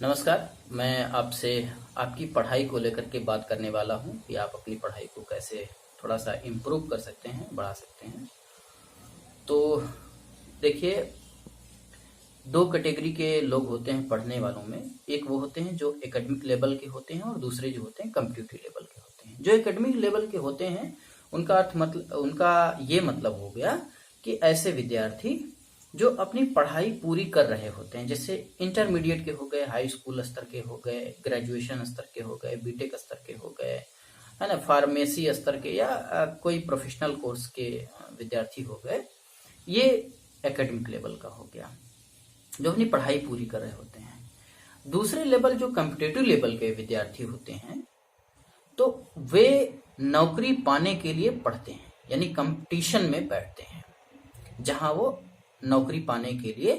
नमस्कार। मैं आपसे आपकी पढ़ाई को लेकर के बात करने वाला हूँ कि आप अपनी पढ़ाई को कैसे थोड़ा सा इम्प्रूव कर सकते हैं, बढ़ा सकते हैं। तो देखिए, दो कैटेगरी के लोग होते हैं पढ़ने वालों में। एक वो होते हैं जो एकेडमिक लेवल के होते हैं और दूसरे जो होते हैं कॉम्पिटिटिव लेवल के होते हैं। जो एकेडमिक लेवल के होते हैं उनका ये मतलब हो गया कि ऐसे विद्यार्थी जो अपनी पढ़ाई पूरी कर रहे होते हैं, जैसे इंटरमीडिएट के हो गए, हाई स्कूल स्तर के हो गए, ग्रेजुएशन स्तर के हो गए, बीटेक स्तर के हो गए, है ना, फार्मेसी स्तर के या कोई प्रोफेशनल कोर्स के विद्यार्थी हो गए। ये एकेडमिक लेवल का हो गया, जो अपनी पढ़ाई पूरी कर रहे होते हैं। दूसरे लेवल जो कॉम्पिटिटिव लेवल के विद्यार्थी होते हैं, तो वे नौकरी पाने के लिए पढ़ते हैं, यानी कंपटीशन में बैठते हैं, जहां वो नौकरी पाने के लिए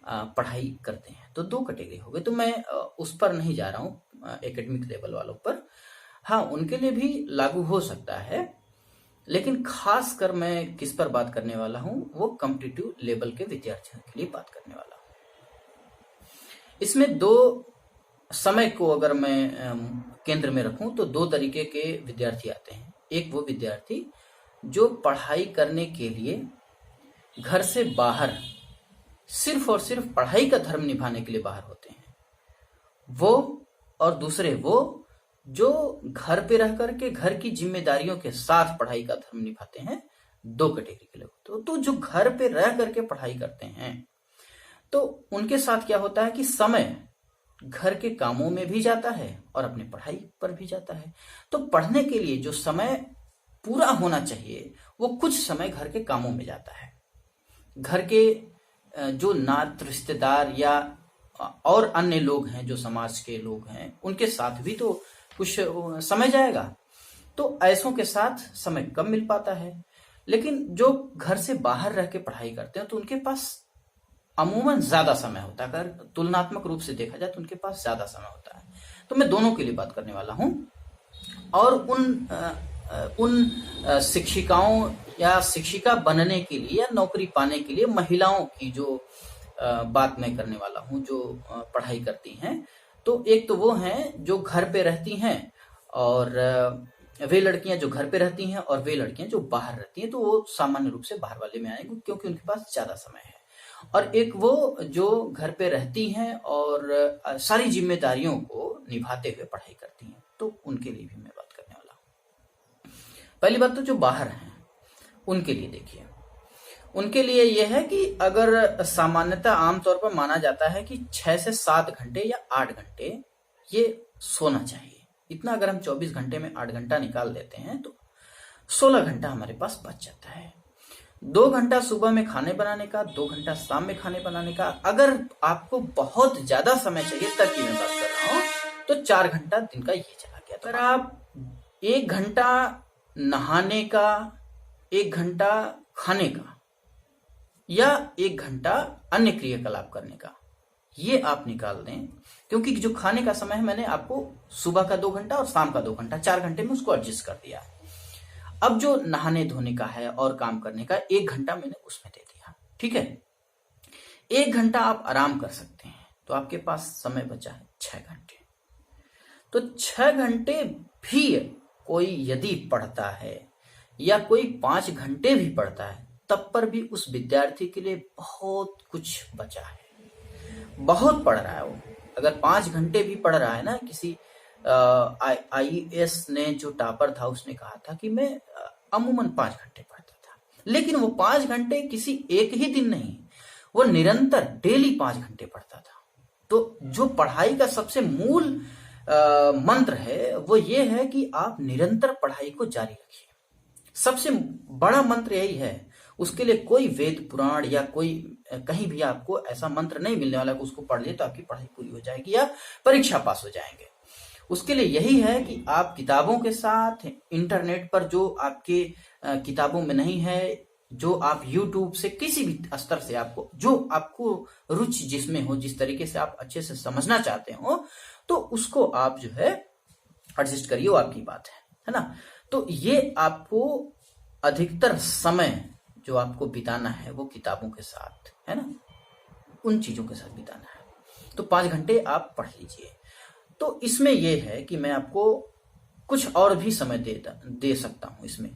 पढ़ाई करते हैं। तो दो कैटेगरी हो गई। तो मैं उस पर नहीं जा रहा हूँ, एकेडमिक लेवल वालों पर। हाँ, उनके लिए भी लागू हो सकता है, लेकिन खास कर मैं किस पर बात करने वाला हूँ, वो कॉम्पिटिटिव लेवल के विद्यार्थियों के लिए बात करने वाला हूँ। इसमें दो समय को अगर मैं केंद्र में रखूं तो दो तरीके के विद्यार्थी आते हैं। एक वो विद्यार्थी जो पढ़ाई करने के लिए घर से बाहर सिर्फ और सिर्फ पढ़ाई का धर्म निभाने के लिए बाहर होते हैं, वो, और दूसरे वो जो घर पे रह करके घर की जिम्मेदारियों के साथ पढ़ाई का धर्म निभाते हैं। दो कैटेगरी के लोग। तो जो घर पे रह करके पढ़ाई करते हैं, तो उनके साथ क्या होता है कि समय घर के कामों में भी जाता है और अपने पढ़ाई पर भी जाता है। तो पढ़ने के लिए जो समय पूरा होना चाहिए, वो कुछ समय घर के कामों में जाता है। घर के जो नात रिश्तेदार या और अन्य लोग हैं, जो समाज के लोग हैं, उनके साथ भी तो कुछ समय जाएगा। तो ऐसों के साथ समय कम मिल पाता है। लेकिन जो घर से बाहर रह के पढ़ाई करते हैं, तो उनके पास अमूमन ज्यादा समय होता है। अगर तुलनात्मक रूप से देखा जाए तो उनके पास ज्यादा समय होता है। तो मैं दोनों के लिए बात करने वाला हूं, और उन शिक्षिकाओं या शिक्षिका बनने के लिए या नौकरी पाने के लिए महिलाओं की जो बात मैं करने वाला हूं, जो पढ़ाई करती हैं। तो एक तो वो हैं जो घर पे रहती हैं, और वे लड़कियां जो घर पे रहती हैं, और वे लड़कियां जो बाहर रहती हैं। तो वो सामान्य रूप से बाहर वाले में आएंगे, क्योंकि उनके पास ज्यादा समय है। और एक वो जो घर पे रहती हैं और सारी जिम्मेदारियों को निभाते हुए पढ़ाई करती हैं। तो उनके लिए भी मैं बात करने वाला हूँ। पहली बात तो जो बाहर हैं उनके लिए देखिए, उनके लिए यह है कि अगर सामान्यतः आमतौर पर माना जाता है कि 6 से 7 घंटे या 8 घंटे ये सोना चाहिए। इतना अगर हम 24 घंटे में 8 घंटा निकाल देते हैं तो 16 घंटा हमारे पास बच जाता है। 2 घंटा सुबह में खाने बनाने का, 2 घंटा शाम में खाने बनाने का। अगर आपको बहुत ज्यादा समय चाहिए, तब की मैं बात कर रहा हूँ, तो 4 घंटा दिन का ये चला गया। तो अगर आप 1 घंटा नहाने का, 1 घंटा खाने का, या 1 घंटा अन्य क्रियाकलाप करने का, ये आप निकाल दें। क्योंकि जो खाने का समय है, मैंने आपको सुबह का 2 घंटा और शाम का 2 घंटा, 4 घंटे में उसको एडजस्ट कर दिया। अब जो नहाने धोने का है और काम करने का 1 घंटा मैंने उसमें दे दिया, ठीक है। 1 घंटा आप आराम कर सकते हैं, तो आपके पास समय बचा है 6 घंटे। तो 6 घंटे भी कोई यदि पढ़ता है, या कोई 5 घंटे भी पढ़ता है, तब पर भी उस विद्यार्थी के लिए बहुत कुछ बचा है। बहुत पढ़ रहा है वो। अगर 5 घंटे भी पढ़ रहा है ना, किसी IAS ने जो टॉपर था, उसने कहा था कि मैं अमूमन 5 घंटे पढ़ता था। लेकिन वो 5 घंटे किसी एक ही दिन नहीं, वो निरंतर डेली 5 घंटे पढ़ता था। तो जो पढ़ाई का सबसे मूल मंत्र है, वो ये है कि आप निरंतर पढ़ाई को जारी रखिए। सबसे बड़ा मंत्र यही है। उसके लिए कोई वेद पुराण या कोई कहीं भी आपको ऐसा मंत्र नहीं मिलने वाला कि उसको पढ़ लिए तो आपकी पढ़ाई पूरी हो जाएगी या परीक्षा पास हो जाएंगे। उसके लिए यही है कि आप किताबों के साथ इंटरनेट पर जो आपके किताबों में नहीं है, जो आप YouTube से किसी भी स्तर से आपको, जो आपको रुचि जिसमें हो, जिस तरीके से आप अच्छे से समझना चाहते हो, तो उसको आप जो है एडजस्ट करिए, वो आपकी बात है ना। तो ये आपको अधिकतर समय जो आपको बिताना है वो किताबों के साथ, है ना, उन चीजों के साथ बिताना है। तो 5 घंटे आप पढ़ लीजिए। तो इसमें यह है कि मैं आपको कुछ और भी समय दे सकता हूं। इसमें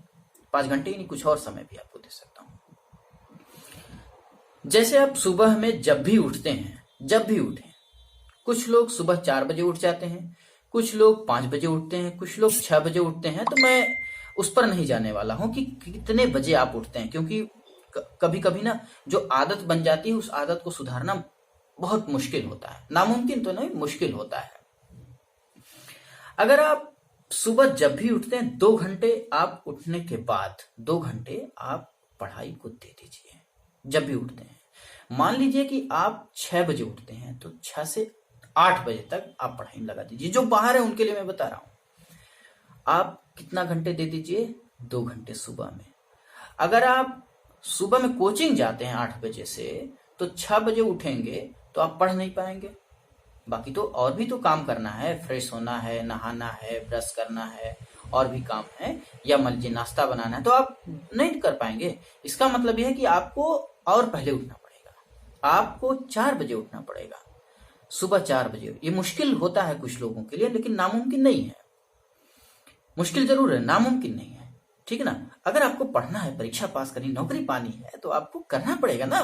5 घंटे ही नहीं, कुछ और समय भी आपको दे सकता हूं। जैसे आप सुबह में जब भी उठते हैं, जब भी उठें, कुछ लोग सुबह 4 बजे उठ जाते हैं, कुछ लोग 5 बजे उठते हैं, कुछ लोग 6 बजे उठते हैं। तो मैं उस पर नहीं जाने वाला हूं कि कितने बजे आप उठते हैं, क्योंकि कभी कभी ना जो आदत बन जाती है उस आदत को सुधारना बहुत मुश्किल होता है। नामुमकिन तो नहीं, मुश्किल होता है। अगर आप सुबह जब भी उठते हैं, 2 घंटे आप उठने के बाद 2 घंटे आप पढ़ाई को दे दीजिए। जब भी उठते हैं, मान लीजिए कि आप 6 बजे उठते हैं, तो 6 से 8 बजे तक आप पढ़ाई में लगा दीजिए। जो बाहर है उनके लिए मैं बता रहा हूं। आप कितना घंटे दे दीजिए? 2 घंटे सुबह में। अगर आप सुबह में कोचिंग जाते हैं 8 बजे से, तो 6 बजे उठेंगे तो आप पढ़ नहीं पाएंगे। बाकी तो और भी तो काम करना है, फ्रेश होना है, नहाना है, ब्रश करना है, और भी काम है, या मान लीजिए नाश्ता बनाना है, तो आप नहीं कर पाएंगे। इसका मतलब यह है कि आपको और पहले उठना पड़ेगा। आपको 4 बजे उठना पड़ेगा, सुबह 4 बजे। ये मुश्किल होता है कुछ लोगों के लिए, लेकिन नामुमकिन नहीं है। मुश्किल जरूर है, नामुमकिन नहीं है, ठीक है ना। अगर आपको पढ़ना है, परीक्षा पास करनी, नौकरी पानी है, तो आपको करना पड़ेगा ना।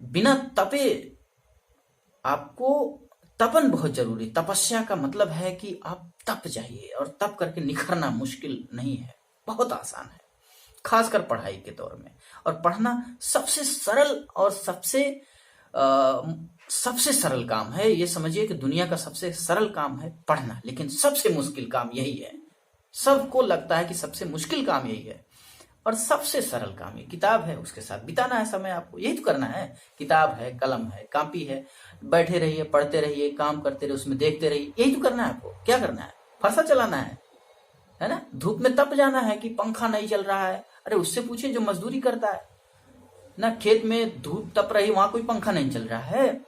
बिना तपे आपको, तपन बहुत जरूरी। तपस्या का मतलब है कि आप तप जाइए, और तप करके निखरना मुश्किल नहीं है, बहुत आसान है, खासकर पढ़ाई के दौर में। और पढ़ना सबसे सरल और सबसे सरल काम है। ये समझिए कि दुनिया का सबसे सरल काम है पढ़ना, लेकिन सबसे मुश्किल काम यही है। सबको लगता है कि सबसे मुश्किल काम यही है, और सबसे सरल काम ये किताब है। उसके साथ बिताना है समय, आपको यही तो करना है। किताब है, कलम है, कॉपी है, बैठे रहिए, पढ़ते रहिए, काम करते रहिए, उसमें देखते रहिए, यही तो करना है आपको। क्या करना है? फरसा चलाना है ना। धूप में तप जाना है कि पंखा नहीं चल रहा है। अरे उससे पूछिए जो मजदूरी करता है ना, खेत में धूप तप रही, वहां कोई पंखा नहीं चल रहा है,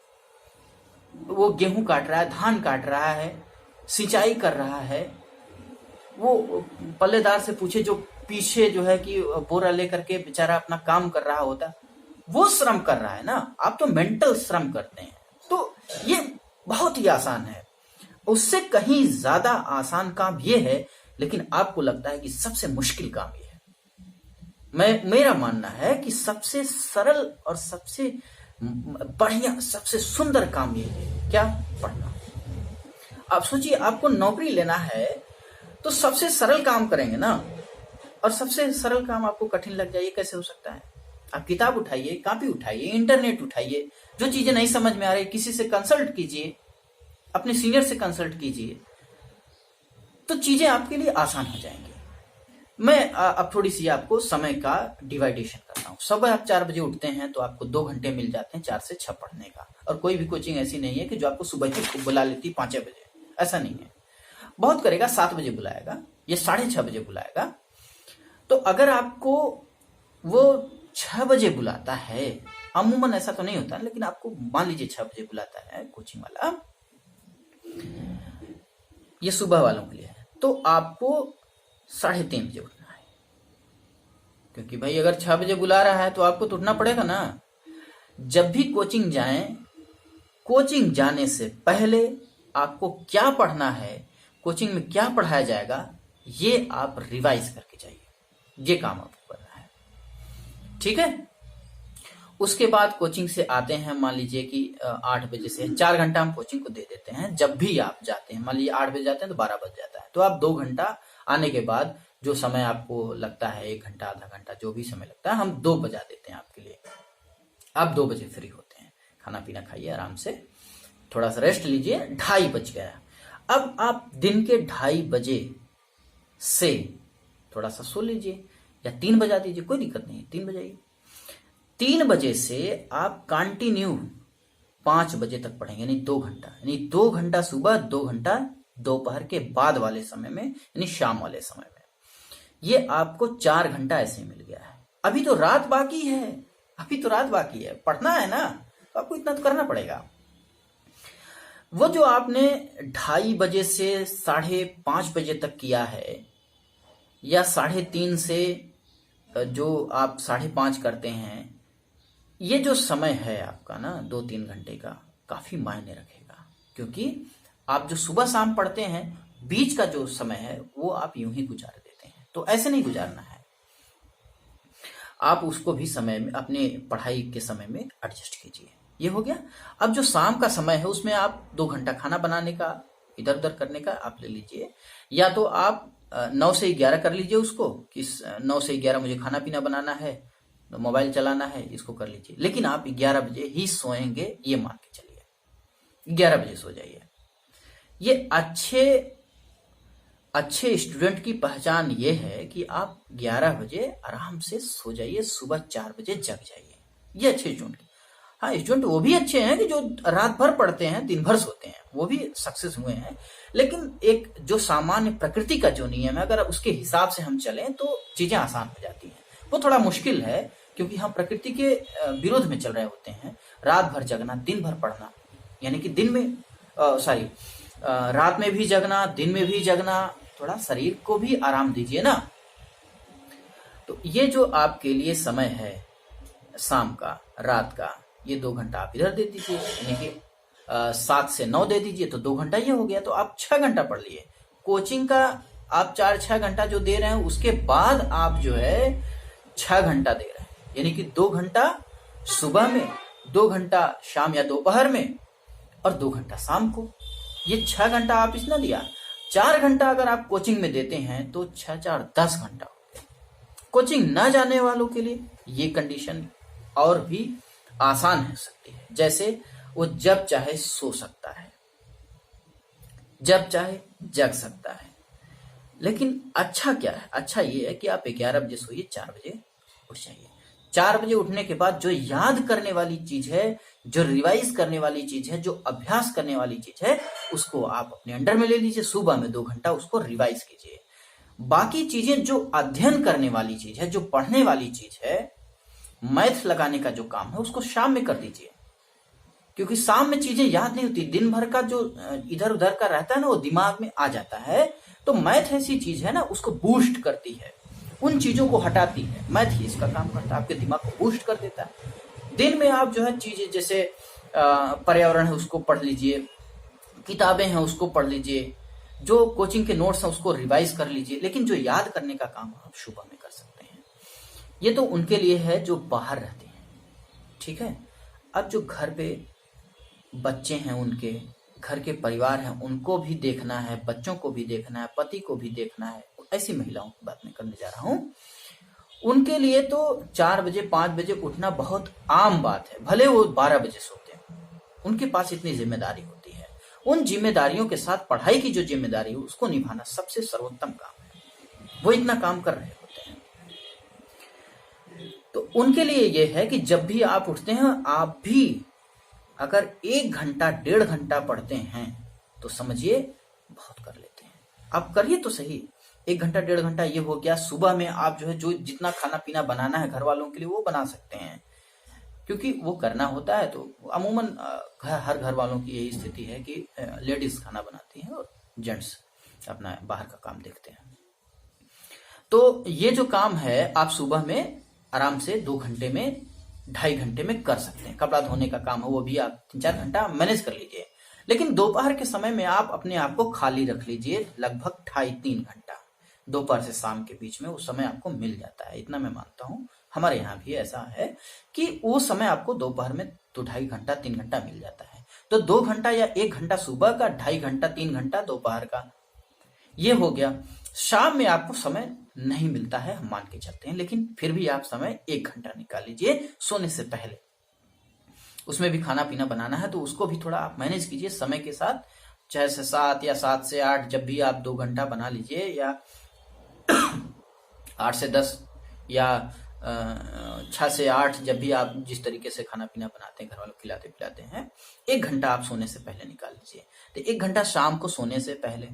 वो गेहूं काट रहा है, धान काट रहा है, सिंचाई कर रहा है। वो पल्लेदार से पूछे जो पीछे जो है कि बोरा लेकर के बेचारा अपना काम कर रहा होता, वो श्रम कर रहा है ना। आप तो मेंटल श्रम करते हैं। तो ये बहुत ही आसान है, उससे कहीं ज्यादा आसान काम ये है, लेकिन आपको लगता है कि सबसे मुश्किल काम ये है। मेरा मानना है कि सबसे सरल और सबसे बढ़िया, सबसे सुंदर काम ये है। क्या? पढ़ना। आप सोचिए, आपको नौकरी लेना है तो सबसे सरल काम करेंगे ना, और सबसे सरल काम आपको कठिन लग जाए, कैसे हो सकता है? आप किताब उठाइए, कॉपी उठाइए, इंटरनेट उठाइए, जो चीजें नहीं समझ में आ रही किसी से कंसल्ट कीजिए, अपने सीनियर से कंसल्ट कीजिए, तो चीजें आपके लिए आसान हो जाएंगी। मैं अब थोड़ी सी आपको समय का डिवाइडेशन करता हूँ। सुबह आप 4 बजे उठते हैं तो आपको 2 घंटे मिल जाते हैं 4 से 6 पढ़ने का। और कोई भी कोचिंग ऐसी नहीं है कि जो आपको सुबह ही बुला लेती 5 बजे, ऐसा नहीं है। बहुत करेगा 7 बजे बुलाएगा या 6:30 बजे बुलाएगा। तो अगर आपको वो 6 बजे बुलाता है, अमूमन ऐसा तो नहीं होता, लेकिन आपको मान लीजिए 6 बजे बुलाता है कोचिंग वाला, ये सुबह वालों के लिए है, तो आपको 3:30 बजे उठना है। क्योंकि भाई अगर 6 बजे बुला रहा है तो आपको तो उठना पड़ेगा ना। जब भी कोचिंग जाएं, कोचिंग जाने से पहले आपको क्या पढ़ना है, कोचिंग में क्या पढ़ाया जाएगा, ये आप रिवाइज करके जाइए। ये काम आपको करना है, ठीक है। उसके बाद कोचिंग से आते हैं, मान लीजिए कि 8 बजे से 4 घंटा हम कोचिंग को दे देते हैं। जब भी आप जाते हैं, मान लीजिए 8 बजे जाते हैं तो 12 बज जाता है, तो आप 2 घंटा आने के बाद जो समय आपको लगता है, 1 घंटा, आधा घंटा, जो भी समय लगता है, हम 2 बजा देते हैं आपके लिए। आप 2 बजे फ्री होते हैं, खाना पीना खाइए, आराम से थोड़ा सा रेस्ट लीजिए। 2:30 बज गया। अब आप दिन के 2:30 बजे से थोड़ा सा सो लीजिए, या 3 बजा दीजिए, कोई दिक्कत नहीं, 3 बजाइए। 3 बजे से आप कंटिन्यू 5 बजे तक पढ़ेंगे, यानी 2 घंटा, यानी 2 घंटा सुबह, 2 घंटा दोपहर के बाद वाले समय में, यानी शाम वाले समय में। ये आपको 4 घंटा ऐसे मिल गया है। अभी तो रात बाकी है, अभी तो रात बाकी है, पढ़ना है ना, तो आपको इतना तो करना पड़ेगा। वो जो आपने 2:30 बजे से 5:30 बजे तक किया है, या 3:30 से जो आप 5:30 करते हैं, ये जो समय है आपका ना 2-3 घंटे का, काफी मायने रखेगा, क्योंकि आप जो सुबह शाम पढ़ते हैं बीच का जो समय है वो आप यूं ही गुजार देते हैं। तो ऐसे नहीं गुजारना है, आप उसको भी समय में अपने पढ़ाई के समय में एडजस्ट कीजिए। ये हो गया। अब जो शाम का समय है उसमें आप 2 घंटा खाना बनाने का, इधर उधर करने का आप ले लीजिए, या तो आप 9 से 11 कर लीजिए उसको कि 9 से 11 मुझे खाना पीना बनाना है, मोबाइल चलाना है, इसको कर लीजिए। लेकिन आप 11 बजे ही सोएंगे, ये मान के चलिए, 11 बजे सो जाइए। ये अच्छे स्टूडेंट की पहचान ये है कि आप 11 बजे आराम से सो जाइए, सुबह 4 बजे जग जाइए। ये अच्छे स्टूडेंट। हाँ, स्टूडेंट वो भी अच्छे हैं कि जो रात भर पढ़ते हैं, दिन भर सोते हैं, वो भी सक्सेस हुए हैं। लेकिन एक जो सामान्य प्रकृति का जो नियम है, अगर उसके हिसाब से हम चलें तो चीजें आसान हो जाती हैं। वो थोड़ा मुश्किल है क्योंकि हम प्रकृति के विरोध में चल रहे होते हैं। रात भर जगना, दिन भर पढ़ना, यानी कि दिन में रात में भी जगना, दिन में भी जगना, थोड़ा शरीर को भी आराम दीजिए ना। तो ये जो आपके लिए समय है शाम का, रात का, ये 2 घंटा आप इधर दे दीजिए, यानी कि 7 से 9 दे दीजिए, तो 2 घंटा ये हो गया। तो आप 6 घंटा पढ़ लिए। कोचिंग का आप 4-6 घंटा जो दे रहे हैं, उसके बाद आप जो है 6 घंटा दे रहे हैं, यानी कि 2 घंटा सुबह में, 2 घंटा शाम या दोपहर में, और 2 घंटा शाम को। ये 6 घंटा आप इसने दिया। 4 घंटा अगर आप कोचिंग में देते हैं तो 6-4 10 घंटा हो गया। कोचिंग ना जाने वालों के लिए ये कंडीशन और भी आसान हो सकती है। जैसे वो जब चाहे सो सकता है, जब चाहे जग सकता है। लेकिन अच्छा क्या है? अच्छा ये है कि आप 11 बजे सोइए, 4 बजे उठ जाइए। 4 बजे उठने के बाद जो याद करने वाली चीज है, जो रिवाइज करने वाली चीज है, जो अभ्यास करने वाली चीज है, उसको आप अपने अंडर में ले लीजिए। सुबह में 2 घंटा उसको रिवाइज कीजिए। बाकी चीजें जो अध्ययन करने वाली चीज है, जो पढ़ने वाली चीज है, मैथ लगाने का जो काम है, उसको शाम में कर दीजिए। क्योंकि शाम में चीजें याद नहीं होती, दिन भर का जो इधर उधर का रहता है ना, वो दिमाग में आ जाता है। तो मैथ ऐसी चीज है ना, उसको बूस्ट करती है, उन चीजों को हटाती है। मैथ ही इसका काम करता है, आपके दिमाग को बूस्ट कर देता है। दिन में आप जो है चीजें जैसे पर्यावरण है उसको पढ़ लीजिए, किताबें हैं उसको पढ़ लीजिए, जो कोचिंग के नोट्स हैं उसको रिवाइज कर लीजिए। लेकिन जो याद करने का काम आप सुबह में कर सकते हैं। ये तो उनके लिए है जो बाहर रहते हैं, ठीक है। अब जो घर पे बच्चे हैं, उनके घर के परिवार हैं, उनको भी देखना है, बच्चों को भी देखना है, पति को भी देखना है, ऐसी महिलाओं की बात मैं करने जा रहा हूं। उनके लिए तो 4 बजे 5 बजे उठना बहुत आम बात है, भले वो 12 बजे सोते हैं। उनके पास इतनी जिम्मेदारी होती है। उन जिम्मेदारियों के साथ पढ़ाई की जो जिम्मेदारी है उसको निभाना सबसे सर्वोत्तम काम है। वो इतना काम कर रहे होते हैं। तो उनके लिए यह है कि जब भी आप उठते हैं, आप भी अगर 1 घंटा 1.5 घंटा पढ़ते हैं तो समझिए बहुत कर लेते हैं। आप करिए तो सही। 1 घंटा 1.5 घंटा ये हो गया। सुबह में आप जो है जो जितना खाना पीना बनाना है घर वालों के लिए वो बना सकते हैं, क्योंकि वो करना होता है। तो अमूमन हर घर वालों की यही स्थिति है कि लेडीज खाना बनाती हैं और जेंट्स अपना बाहर का काम देखते हैं। तो ये जो काम है आप सुबह में आराम से 2 घंटे में, 2.5 घंटे में कर सकते हैं। कपड़ा धोने का काम है वो भी आप 3-4 घंटा मैनेज कर लीजिए। लेकिन दोपहर के समय में आप अपने आप को खाली रख लीजिए, लगभग 2.5-3 घंटा दोपहर से शाम के बीच में वो समय आपको मिल जाता है। इतना मैं मानता हूँ, हमारे यहाँ भी ऐसा है कि वो समय आपको दोपहर में 2-2.5 घंटा 3 घंटा मिल जाता है। तो 2 घंटा या 1 घंटा सुबह का, 2.5 घंटा 3 घंटा दोपहर का, ये हो गया। शाम में आपको समय नहीं मिलता है, हम मान के चलते हैं, लेकिन फिर भी आप समय 1 घंटा निकाल लीजिए सोने से पहले। उसमें भी खाना पीना बनाना है तो उसको भी थोड़ा आप मैनेज कीजिए समय के साथ। 6 से 7 या 7 से 8 जब भी आप 2 घंटा बना लीजिए, या 8 से 10 या 6 से 8 जब भी आप जिस तरीके से खाना पीना बनाते हैं, घर वालों खिलाते पिलाते हैं, 1 घंटा आप सोने से पहले निकाल लीजिए। तो 1 घंटा शाम को सोने से पहले,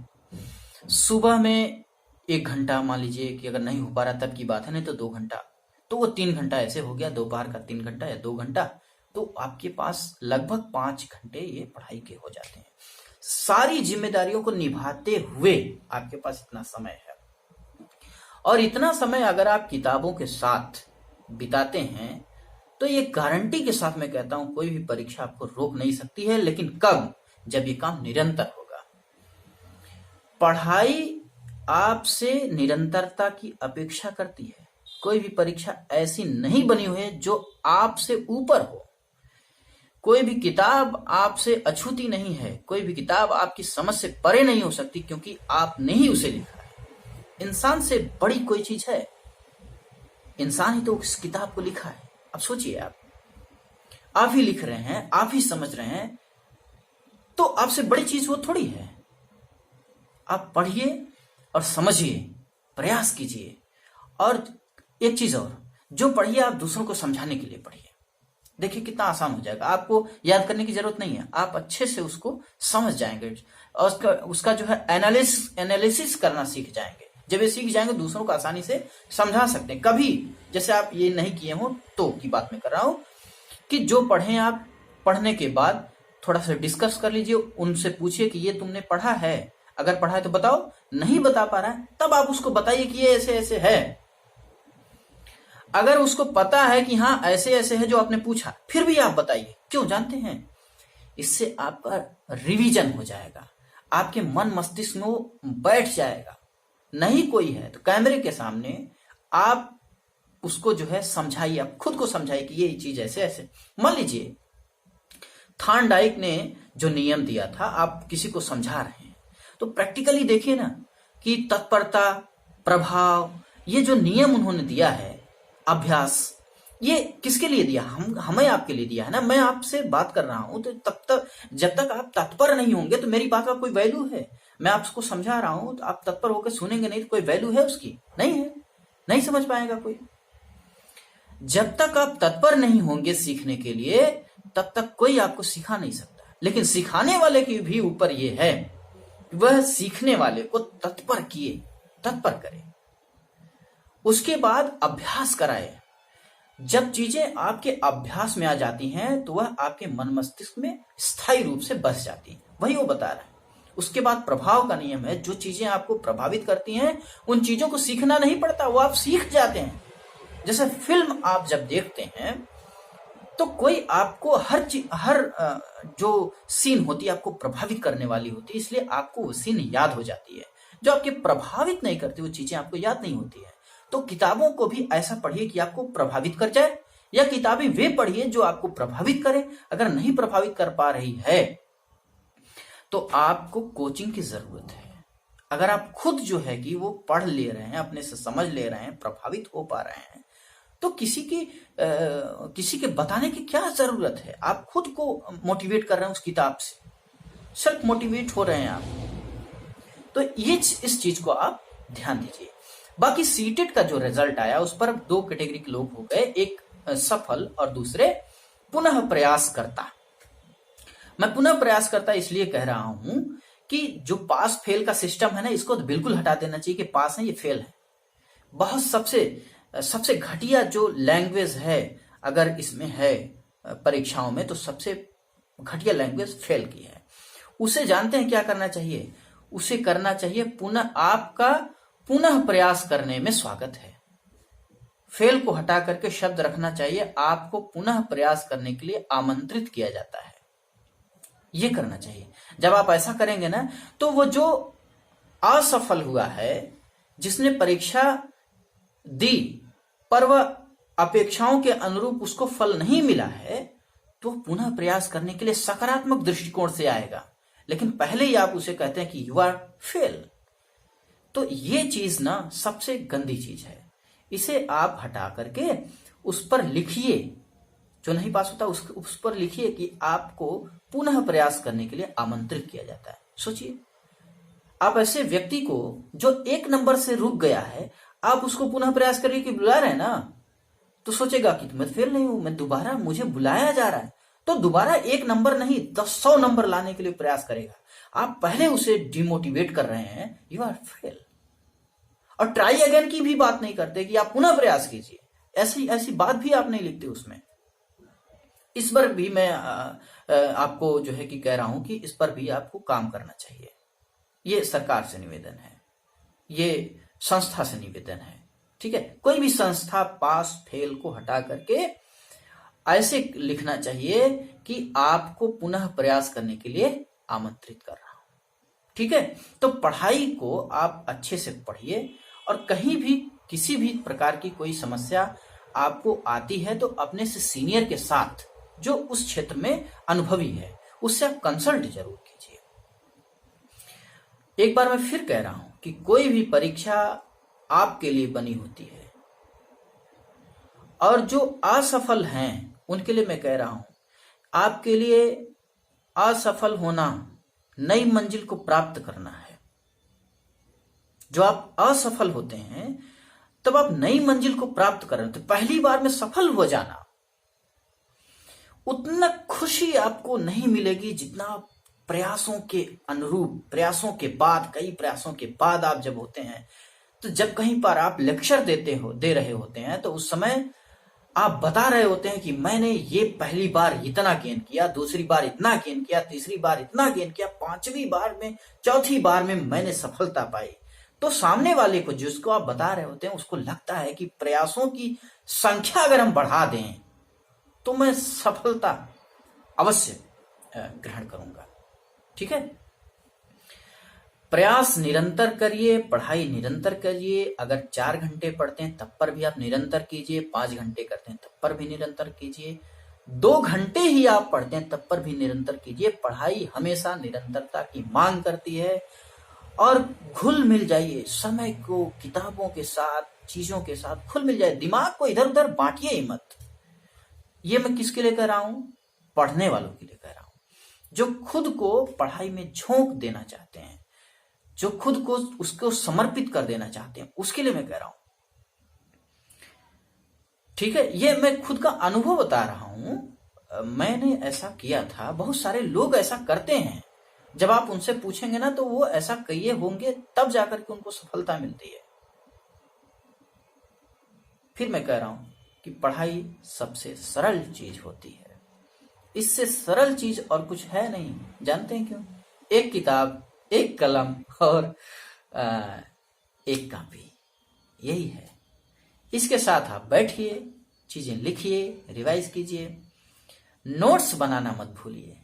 सुबह में 1 घंटा मान लीजिए कि अगर नहीं हो पा रहा तब की बात है, नहीं तो 2 घंटा, तो वो 3 घंटा ऐसे हो गया। दोपहर का 3 घंटा या 2 घंटा, तो आपके पास लगभग 5 घंटे ये पढ़ाई के हो जाते हैं। सारी जिम्मेदारियों को निभाते हुए आपके पास इतना समय है। और इतना समय अगर आप किताबों के साथ बिताते हैं तो ये गारंटी के साथ मैं कहता हूं कोई भी परीक्षा आपको रोक नहीं सकती है, लेकिन कब? जब ये काम निरंतर होगा। पढ़ाई आपसे निरंतरता की अपेक्षा करती है। कोई भी परीक्षा ऐसी नहीं बनी हुई है जो आपसे ऊपर हो। कोई भी किताब आपसे अछूती नहीं है, कोई भी किताब आपकी समझ से परे नहीं हो सकती, क्योंकि आपने ही उसे लिखा है। इंसान से बड़ी कोई चीज है? इंसान ही तो उस किताब को लिखा है। अब सोचिए, आप ही लिख रहे हैं, आप ही समझ रहे हैं, तो आपसे बड़ी चीज वो थोड़ी है। आप पढ़िए और समझिए, प्रयास कीजिए। और एक चीज और, जो पढ़िए आप दूसरों को समझाने के लिए पढ़िए। देखिए कितना आसान हो जाएगा। आपको याद करने की जरूरत नहीं है, आप अच्छे से उसको समझ जाएंगे और उसका जो है एनालिसिस करना सीख जाएंगे। जब ये सीख जाएंगे, दूसरों को आसानी से समझा सकते हैं। कभी जैसे आप ये नहीं किए हो तो की बात मैं कर रहा हूं कि जो पढ़े आप, पढ़ने के बाद थोड़ा सा डिस्कस कर लीजिए, उनसे पूछिए कि ये तुमने पढ़ा है, अगर पढ़ा है तो बताओ, नहीं बता पा रहा है तब आप उसको बताइए कि ये ऐसे ऐसे है। अगर उसको पता है कि हाँ ऐसे ऐसे है जो आपने पूछा, फिर भी आप बताइए। क्यों? जानते हैं, इससे आपका रिवीजन हो जाएगा, आपके मन मस्तिष्क में वो बैठ जाएगा। नहीं कोई है तो कैमरे के सामने आप उसको जो है समझाइए, आप खुद को समझाइए कि ये चीज ऐसे ऐसे। मान लीजिए थॉर्नडाइक ने जो नियम दिया था, आप किसी को समझा रहे हैं, तो प्रैक्टिकली देखिए ना कि तत्परता, प्रभाव, ये जो नियम उन्होंने दिया है, अभ्यास, ये किसके लिए दिया? हमें आपके लिए दिया है ना। मैं आपसे बात कर रहा हूं तो तब तक, जब तक आप तत्पर नहीं होंगे तो मेरी बात का कोई वैल्यू है? मैं आपको समझा रहा हूं तो आप तत्पर होकर सुनेंगे नहीं तो कोई वैल्यू है उसकी? नहीं है, नहीं समझ पाएगा कोई। जब तक आप तत्पर नहीं होंगे सीखने के लिए, तब तक कोई आपको सिखा नहीं सकता। लेकिन सिखाने वाले के भी ऊपर यह है, वह सीखने वाले को तत्पर किए, तत्पर करे, उसके बाद अभ्यास कराए। जब चीजें आपके अभ्यास में आ जाती हैं तो वह आपके मन मस्तिष्क में स्थायी रूप से बस जाती है। वही वो बता रहा है। उसके बाद प्रभाव का नियम है, जो चीजें आपको प्रभावित करती हैं उन चीजों को सीखना नहीं पड़ता, वो आप सीख जाते हैं। जैसे फिल्म आप जब देखते हैं तो कोई आपको हर जो सीन होती है आपको प्रभावित करने वाली होती है, इसलिए आपको वो सीन याद हो जाती है। जो आपके प्रभावित नहीं करती वो चीजें आपको याद नहीं होती है। तो किताबों को भी ऐसा पढ़िए कि आपको प्रभावित कर जाए, या किताबें वे पढ़िए जो आपको प्रभावित करे। अगर नहीं प्रभावित कर पा रही है तो आपको कोचिंग की जरूरत है। अगर आप खुद जो है कि वो पढ़ ले रहे हैं, अपने से समझ ले रहे हैं, प्रभावित हो पा रहे हैं, तो किसी के बताने की क्या जरूरत है? आप खुद को मोटिवेट कर रहे हैं उस किताब से, सिर्फ मोटिवेट हो रहे हैं आप। तो ये इस चीज को आप ध्यान दीजिए। बाकी सीटेट का जो रिजल्ट आया उस पर दो कैटेगरी के लोग हो गए, एक सफल और दूसरे पुनः प्रयास करता। मैं पुनः प्रयास करता इसलिए कह रहा हूं कि जो पास फेल का सिस्टम है ना, इसको तो बिल्कुल हटा देना चाहिए कि पास है ये फेल है। बहुत सबसे घटिया जो लैंग्वेज है अगर इसमें है परीक्षाओं में, तो सबसे घटिया लैंग्वेज फेल की है। उसे जानते हैं क्या करना चाहिए? उसे करना चाहिए आपका पुनः प्रयास करने में स्वागत है। फेल को हटा करके शब्द रखना चाहिए, आपको पुनः प्रयास करने के लिए आमंत्रित किया जाता है। ये करना चाहिए। जब आप ऐसा करेंगे ना, तो वो जो असफल हुआ है, जिसने परीक्षा दी पर वह अपेक्षाओं के अनुरूप उसको फल नहीं मिला है, तो पुनः प्रयास करने के लिए सकारात्मक दृष्टिकोण से आएगा। लेकिन पहले ही आप उसे कहते हैं कि यू आर फेल। तो ये चीज ना सबसे गंदी चीज है। इसे आप हटा करके उस पर लिखिए, जो नहीं पास होता उस पर लिखिए कि आपको पुनः प्रयास करने के लिए आमंत्रित किया जाता है। सोचिए, आप ऐसे व्यक्ति को जो 1 नंबर से रुक गया है, आप उसको पुनः प्रयास करने के बुला रहे हैं ना, तो सोचेगा कि मैं फेल नहीं हूं, मैं दोबारा, मुझे बुलाया जा रहा है, तो दोबारा 1 नंबर नहीं 100 नंबर लाने के लिए प्रयास करेगा। आप पहले उसे डिमोटिवेट कर रहे हैं, यू आर फेल। और ट्राई अगेन की भी बात नहीं करते कि आप पुनः प्रयास कीजिए, ऐसी बात भी आप नहीं लिखते उसमें। इस पर भी मैं आपको जो है कि कह रहा हूं कि इस पर भी आपको काम करना चाहिए। ये सरकार से निवेदन है, ये संस्था से निवेदन है, ठीक है? कोई भी संस्था पास फेल को हटा करके ऐसे लिखना चाहिए कि आपको पुनः प्रयास करने के लिए आमंत्रित कर रहा हूं। ठीक है, तो पढ़ाई को आप अच्छे से पढ़िए, और कहीं भी किसी भी प्रकार की कोई समस्या आपको आती है तो अपने से सीनियर के साथ, जो उस क्षेत्र में अनुभवी है, उससे आप कंसल्ट जरूर कीजिए। एक बार मैं फिर कह रहा हूं कि कोई भी परीक्षा आपके लिए बनी होती है, और जो असफल हैं उनके लिए मैं कह रहा हूं, आपके लिए असफल होना नई मंजिल को प्राप्त करना है। जो आप असफल होते हैं तब आप नई मंजिल को प्राप्त कर रहे हैं, तो पहली बार में सफल हो जाना, उतना खुशी आपको नहीं मिलेगी जितना प्रयासों के अनुरूप, प्रयासों के बाद, कई प्रयासों के बाद आप जब होते हैं। तो जब कहीं पर आप लेक्चर दे रहे होते हैं, तो उस समय आप बता रहे होते हैं कि मैंने ये पहली बार इतना गेन किया, दूसरी बार इतना गेन किया, तीसरी बार इतना गेन किया, पांचवी बार में, चौथी बार में मैंने सफलता पाई। तो सामने वाले को, जिसको आप बता रहे होते हैं, उसको लगता है कि प्रयासों की संख्या अगर हम बढ़ा दें तो मैं सफलता अवश्य ग्रहण करूंगा। ठीक है, प्रयास निरंतर करिए, पढ़ाई निरंतर करिए। अगर 4 घंटे पढ़ते हैं तब पर भी आप निरंतर कीजिए, 5 घंटे करते हैं तब पर भी निरंतर कीजिए, 2 घंटे ही आप पढ़ते हैं तब पर भी निरंतर कीजिए। पढ़ाई हमेशा निरंतरता की मांग करती है, और घुल मिल जाइए समय को, किताबों के साथ, चीजों के साथ घुल मिल जाए। दिमाग को इधर उधर बांटिए ही मत। ये मैं किसके लिए कह रहा हूं? पढ़ने वालों के लिए कह रहा हूं, जो खुद को पढ़ाई में झोंक देना चाहते हैं, जो खुद को उसको समर्पित कर देना चाहते हैं, उसके लिए मैं कह रहा हूं। ठीक है, ये मैं खुद का अनुभव बता रहा हूं। मैंने ऐसा किया था, बहुत सारे लोग ऐसा करते हैं। जब आप उनसे पूछेंगे ना, तो वो ऐसा किए होंगे, तब जाकर के उनको सफलता मिलती है। फिर मैं कह रहा हूं कि पढ़ाई सबसे सरल चीज होती है, इससे सरल चीज और कुछ है नहीं। जानते हैं क्यों? एक किताब, एक कलम और एक कॉपी, यही है। इसके साथ आप बैठिए, चीजें लिखिए, रिवाइज कीजिए। नोट्स बनाना मत भूलिए,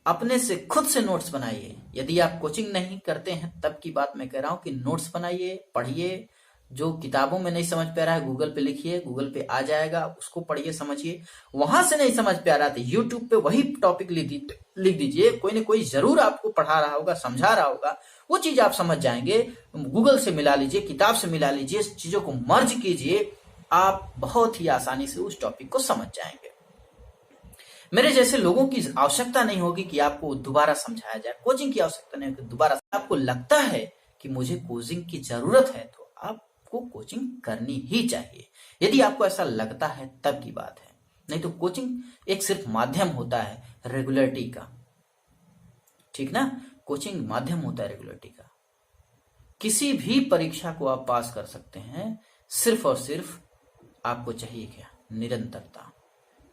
अपने से खुद से नोट्स बनाइए। यदि आप कोचिंग नहीं करते हैं तब की बात मैं कह रहा हूं कि नोट्स बनाइए, पढ़िए। जो किताबों में नहीं समझ पा रहा है, गूगल पे लिखिए, गूगल पे आ जाएगा, उसको पढ़िए, समझिए। वहां से नहीं समझ पा रहा था, यूट्यूब पे वही टॉपिक लिख दीजिए, कोई ना कोई जरूर आपको पढ़ा रहा होगा, समझा रहा होगा, वो चीज आप समझ जाएंगे। गूगल से मिला लीजिए, किताब से मिला लीजिए, चीजों को मर्ज कीजिए, आप बहुत ही आसानी से उस टॉपिक को समझ जाएंगे। मेरे जैसे लोगों की आवश्यकता नहीं होगी कि आपको दोबारा समझाया जाए, कोचिंग की आवश्यकता नहीं होगी दोबारा। आपको लगता है कि मुझे कोचिंग की जरूरत है, तो आपको कोचिंग करनी ही चाहिए। यदि आपको ऐसा लगता है तब की बात है, नहीं तो कोचिंग एक सिर्फ माध्यम होता है रेगुलरिटी का। ठीक ना, कोचिंग माध्यम होता है रेगुलरिटी का। किसी भी परीक्षा को आप पास कर सकते हैं, सिर्फ और सिर्फ आपको चाहिए क्या? निरंतरता।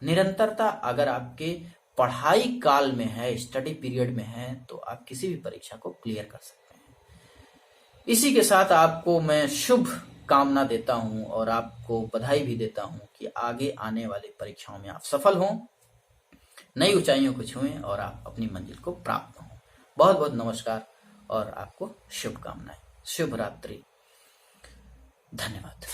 निरंतरता अगर आपके पढ़ाई काल में है, स्टडी पीरियड में है, तो आप किसी भी परीक्षा को क्लियर कर सकते हैं। इसी के साथ आपको मैं शुभ कामना देता हूं, और आपको बधाई भी देता हूं कि आगे आने वाली परीक्षाओं में आप सफल हों, नई ऊंचाइयों को छुएं, और आप अपनी मंजिल को प्राप्त हों। बहुत बहुत नमस्कार, और आपको शुभकामनाएं। शुभ रात्रि। धन्यवाद।